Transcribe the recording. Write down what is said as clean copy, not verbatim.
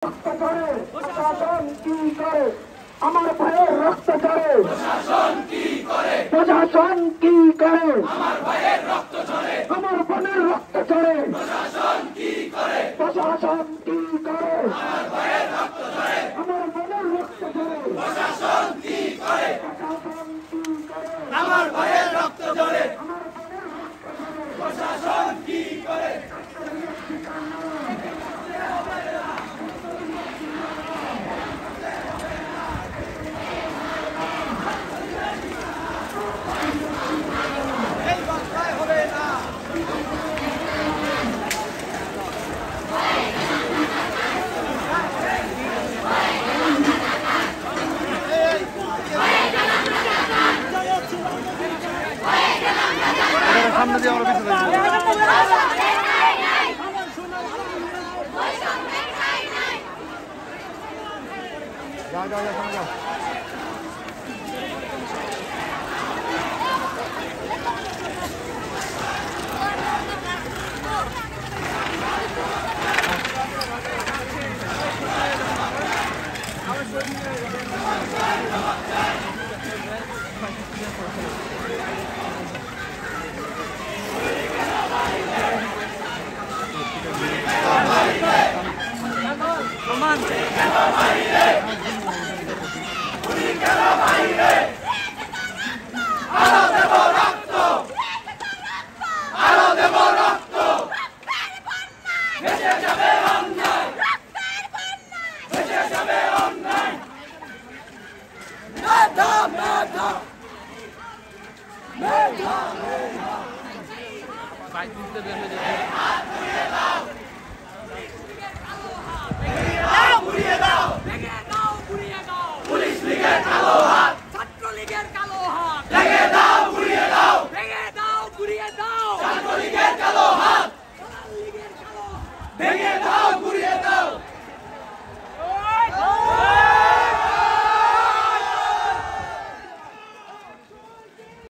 রক্ত ঝরে প্রশাসন কি করে? আমার ভাইয়ের রক্ত ঝরে প্রশাসন কি করে? প্রশাসন কি করে? আমার ভাইয়ের রক্ত ঝরে আমার বোনের রক্ত ঝরে প্রশাসন কি করে? প্রশাসন কি করে? আমার ভাইয়ের রক্ত ঝরে আমার বোনের রক্ত ঝরে প্রশাসন কি করে? প্রশাসন কি করে? আমার ভাইয়ের রক্ত ঝরে আমার বোনের রক্ত ঝরে প্রশাসন কি করে? সামনে দিয়ে আমরা পিছনে যাও যাও যাও সামনে যাও বাইক দিতে বের হয়ে যাবে।